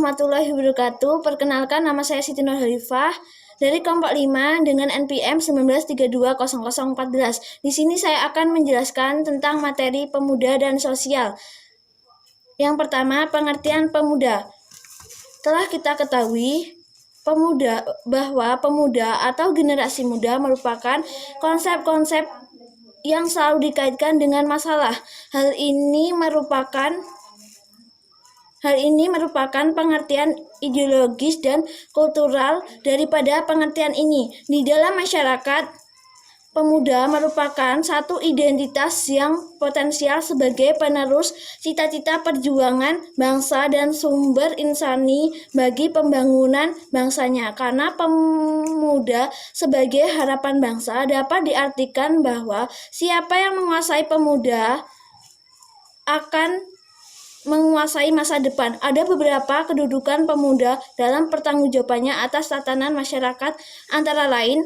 warahmatullahi wabarakatuh. Perkenalkan, nama saya Siti Nurhalifah dari kelompok 5 dengan NPM 19320014. Di sini saya akan menjelaskan tentang materi pemuda dan sosial. Yang pertama, pengertian pemuda. Telah kita ketahui bahwa pemuda atau generasi muda merupakan konsep-konsep yang selalu dikaitkan dengan masalah. Hal ini merupakan pengertian ideologis dan kultural daripada pengertian ini. Di dalam masyarakat, pemuda merupakan satu identitas yang potensial sebagai penerus cita-cita perjuangan bangsa dan sumber insani bagi pembangunan bangsanya. Karena pemuda sebagai harapan bangsa, dapat diartikan bahwa siapa yang menguasai pemuda akan menguasai masa depan. Ada beberapa kedudukan pemuda dalam pertanggungjawabannya atas tatanan masyarakat, antara lain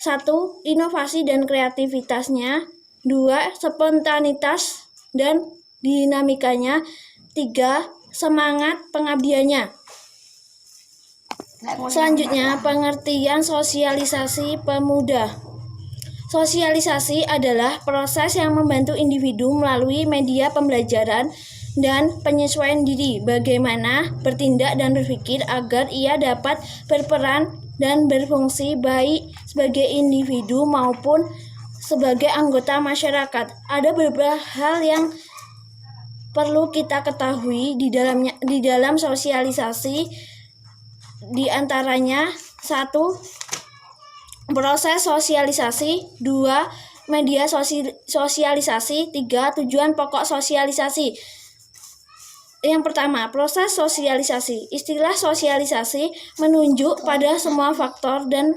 1. Inovasi dan kreativitasnya. 2. Spontanitas dan dinamikanya. 3. Semangat pengabdiannya. Selanjutnya, pengertian sosialisasi pemuda. Sosialisasi adalah proses yang membantu individu melalui media pembelajaran dan penyesuaian diri, bagaimana bertindak dan berpikir agar ia dapat berperan dan berfungsi baik sebagai individu maupun sebagai anggota masyarakat. Ada beberapa hal yang perlu kita ketahui di dalam sosialisasi, di antaranya 1. Proses sosialisasi. 2. Media sosialisasi. 3. Tujuan pokok sosialisasi. Yang pertama, proses sosialisasi. Istilah sosialisasi menunjuk pada semua faktor dan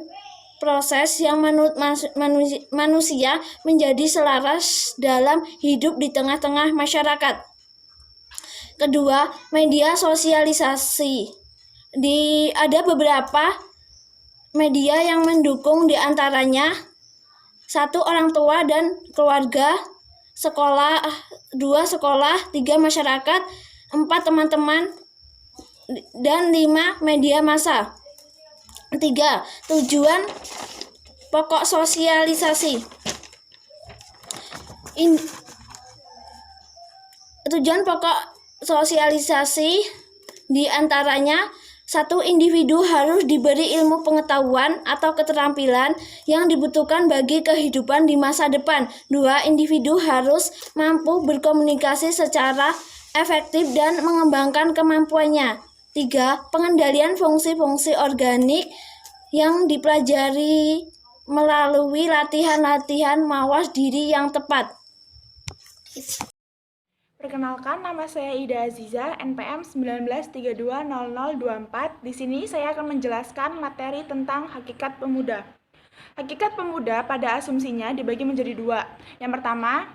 proses yang menurut manusia menjadi selaras dalam hidup di tengah-tengah masyarakat. Kedua, media sosialisasi. Ada beberapa media yang mendukung, di antaranya 1. Orang tua dan keluarga, 2. Sekolah, 3. Masyarakat, 4. Teman-teman, dan 5. Media massa. 3. Tujuan pokok sosialisasi. Tujuan pokok sosialisasi di antaranya 1. Individu harus diberi ilmu pengetahuan atau keterampilan yang dibutuhkan bagi kehidupan di masa depan. 2. Individu harus mampu berkomunikasi secara efektif dan mengembangkan kemampuannya. 3. Pengendalian fungsi-fungsi organik yang dipelajari melalui latihan-latihan mawas diri yang tepat. Perkenalkan, nama saya Ida Aziza, NPM 19320024. Di sini saya akan menjelaskan materi tentang hakikat pemuda. Hakikat pemuda pada asumsinya dibagi menjadi 2. Yang pertama,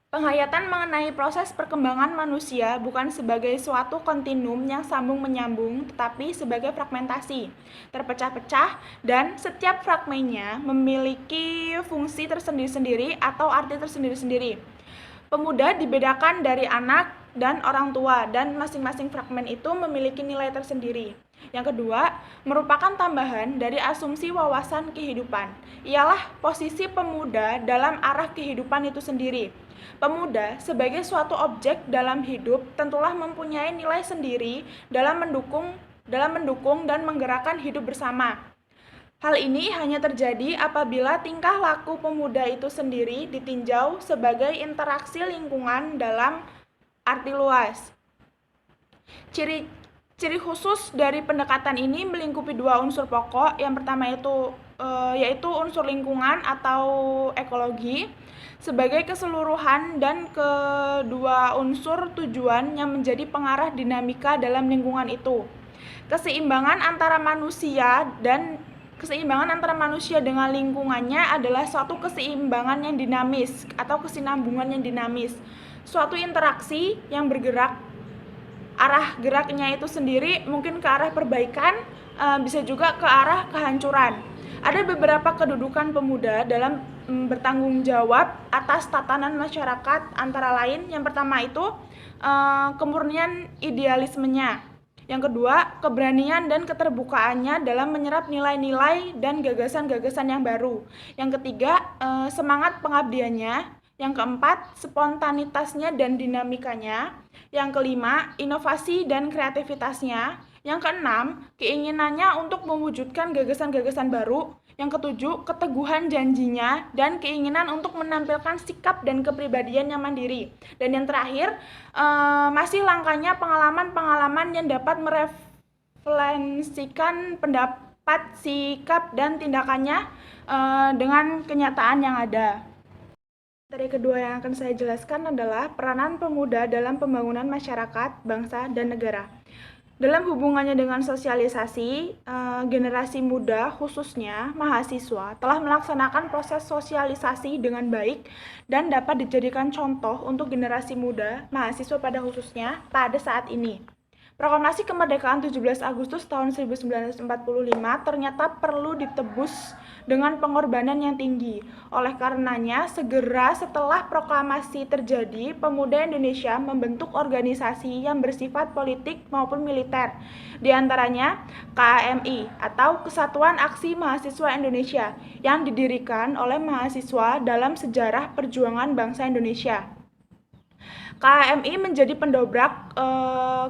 penghayatan mengenai proses perkembangan manusia bukan sebagai suatu kontinum yang sambung-menyambung, tetapi sebagai fragmentasi, terpecah-pecah, dan setiap fragmennya memiliki fungsi tersendiri-sendiri atau arti tersendiri-sendiri. Pemuda dibedakan dari anak dan orang tua, dan masing-masing fragmen itu memiliki nilai tersendiri. Yang kedua, merupakan tambahan dari asumsi wawasan kehidupan. Ialah posisi pemuda dalam arah kehidupan itu sendiri. Pemuda sebagai suatu objek dalam hidup tentulah mempunyai nilai sendiri dalam mendukung dan menggerakkan hidup bersama. Hal ini hanya terjadi apabila tingkah laku pemuda itu sendiri ditinjau sebagai interaksi lingkungan dalam arti luas. Ciri khusus dari pendekatan ini melingkupi 2 unsur pokok. Yang pertama yaitu unsur lingkungan atau ekologi sebagai keseluruhan, dan kedua unsur tujuan yang menjadi pengarah dinamika dalam lingkungan itu. Keseimbangan antara manusia dengan lingkungannya adalah suatu keseimbangan yang dinamis atau kesinambungan yang dinamis. Suatu interaksi yang bergerak, arah geraknya itu sendiri mungkin ke arah perbaikan, bisa juga ke arah kehancuran. Ada beberapa kedudukan pemuda dalam bertanggung jawab atas tatanan masyarakat, antara lain yang pertama itu kemurnian idealismenya. Yang kedua, keberanian dan keterbukaannya dalam menyerap nilai-nilai dan gagasan-gagasan yang baru. Yang ketiga, semangat pengabdiannya. Yang keempat, spontanitasnya dan dinamikanya. Yang kelima, inovasi dan kreativitasnya. Yang keenam, keinginannya untuk mewujudkan gagasan-gagasan baru. Yang ketujuh, keteguhan janjinya dan keinginan untuk menampilkan sikap dan kepribadian yang mandiri. Dan yang terakhir, masih langkahnya pengalaman-pengalaman yang dapat merefleksikan pendapat, sikap, dan tindakannya dengan kenyataan yang ada. Materi kedua yang akan saya jelaskan adalah peranan pemuda dalam pembangunan masyarakat, bangsa, dan negara. Dalam hubungannya dengan sosialisasi, generasi muda khususnya mahasiswa telah melaksanakan proses sosialisasi dengan baik dan dapat dijadikan contoh untuk generasi muda mahasiswa pada khususnya pada saat ini. Proklamasi kemerdekaan 17 Agustus tahun 1945 ternyata perlu ditebus dengan pengorbanan yang tinggi. Oleh karenanya, segera setelah proklamasi terjadi, pemuda Indonesia membentuk organisasi yang bersifat politik maupun militer. Di antaranya KAMI atau Kesatuan Aksi Mahasiswa Indonesia yang didirikan oleh mahasiswa dalam sejarah perjuangan bangsa Indonesia. KAMI menjadi pendobrak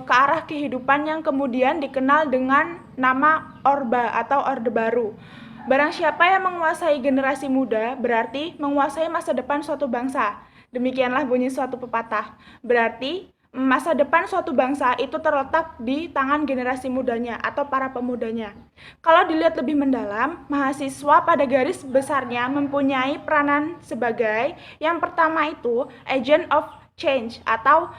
ke arah kehidupan yang kemudian dikenal dengan nama Orba atau Orde Baru. Barang siapa yang menguasai generasi muda berarti menguasai masa depan suatu bangsa. Demikianlah bunyi suatu pepatah. Berarti masa depan suatu bangsa itu terletak di tangan generasi mudanya atau para pemudanya. Kalau dilihat lebih mendalam, mahasiswa pada garis besarnya mempunyai peranan sebagai yang pertama itu agent of change atau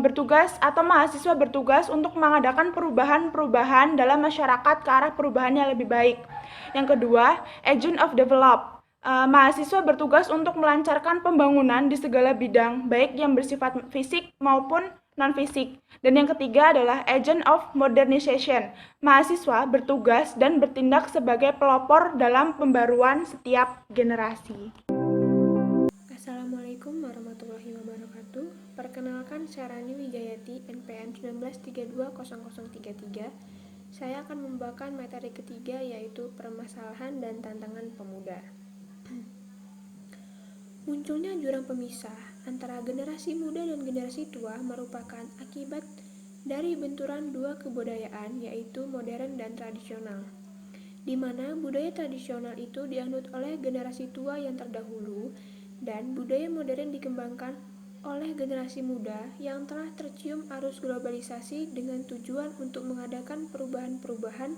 bertugas atau mahasiswa bertugas untuk mengadakan perubahan-perubahan dalam masyarakat ke arah perubahan yang lebih baik. Yang kedua, agent of develop. Mahasiswa bertugas untuk melancarkan pembangunan di segala bidang, baik yang bersifat fisik maupun non-fisik. Dan yang ketiga adalah agent of modernization. Mahasiswa bertugas dan bertindak sebagai pelopor dalam pembaruan setiap generasi. Assalamualaikum warahmatullahi wabarakatuh. Perkenalkan, saya Rani Wijayati, NPM 19320033. Saya akan membawakan materi ketiga, yaitu permasalahan dan tantangan pemuda. Munculnya jurang pemisah antara generasi muda dan generasi tua merupakan akibat dari benturan dua kebudayaan, yaitu modern dan tradisional, di mana budaya tradisional itu dianut oleh generasi tua yang terdahulu dan budaya modern dikembangkan oleh generasi muda yang telah tercium arus globalisasi dengan tujuan untuk mengadakan perubahan-perubahan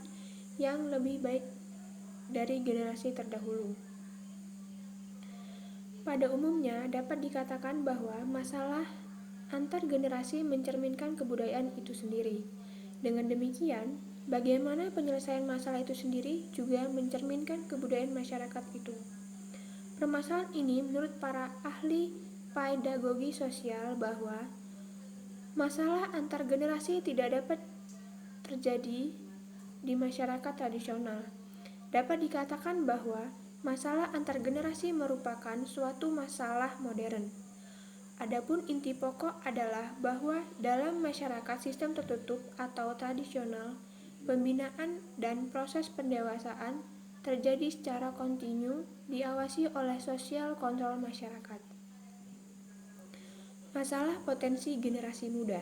yang lebih baik dari generasi terdahulu. Pada umumnya dapat dikatakan bahwa masalah antar generasi mencerminkan kebudayaan itu sendiri. Dengan demikian, bagaimana penyelesaian masalah itu sendiri juga mencerminkan kebudayaan masyarakat itu. Permasalahan ini menurut para ahli pedagogi sosial bahwa masalah antar generasi tidak dapat terjadi di masyarakat tradisional. Dapat dikatakan bahwa masalah antar generasi merupakan suatu masalah modern. Adapun inti pokok adalah bahwa dalam masyarakat sistem tertutup atau tradisional, pembinaan dan proses pendewasaan terjadi secara kontinu, diawasi oleh sosial kontrol masyarakat. Masalah potensi generasi muda.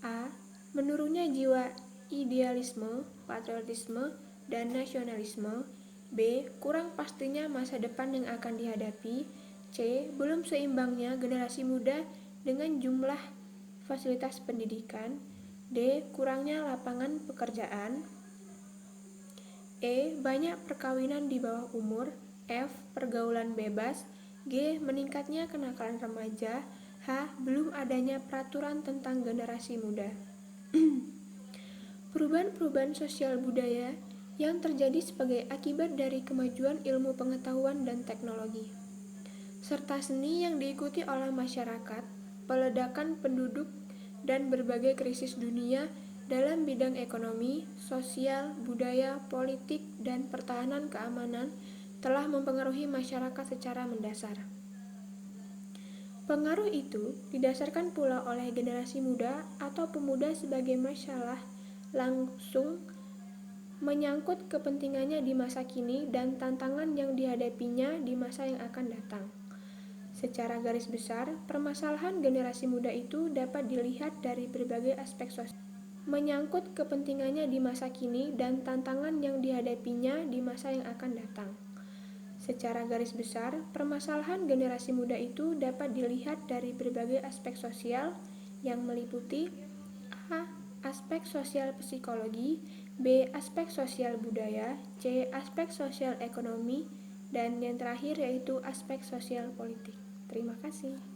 A. Menurunnya jiwa idealisme, patriotisme, dan nasionalisme. B. Kurang pastinya masa depan yang akan dihadapi. C. Belum seimbangnya generasi muda dengan jumlah fasilitas pendidikan. D. Kurangnya lapangan pekerjaan. E. Banyak perkawinan di bawah umur. F. Pergaulan bebas. G. Meningkatnya kenakalan remaja. H. Belum adanya peraturan tentang generasi muda. Perubahan-perubahan sosial budaya yang terjadi sebagai akibat dari kemajuan ilmu pengetahuan dan teknologi, serta seni yang diikuti oleh masyarakat, peledakan penduduk, dan berbagai krisis dunia dalam bidang ekonomi, sosial, budaya, politik, dan pertahanan keamanan telah mempengaruhi masyarakat secara mendasar. Pengaruh itu didasarkan pula oleh generasi muda atau pemuda sebagai masalah langsung menyangkut kepentingannya di masa kini dan tantangan yang dihadapinya di masa yang akan datang. Secara garis besar, permasalahan generasi muda itu dapat dilihat dari berbagai aspek sosial. Menyangkut kepentingannya di masa kini dan tantangan yang dihadapinya di masa yang akan datang. Secara garis besar, permasalahan generasi muda itu dapat dilihat dari berbagai aspek sosial yang meliputi A. Aspek sosial psikologi, B. Aspek sosial budaya, C. Aspek sosial ekonomi, dan yang terakhir yaitu aspek sosial politik. Terima kasih.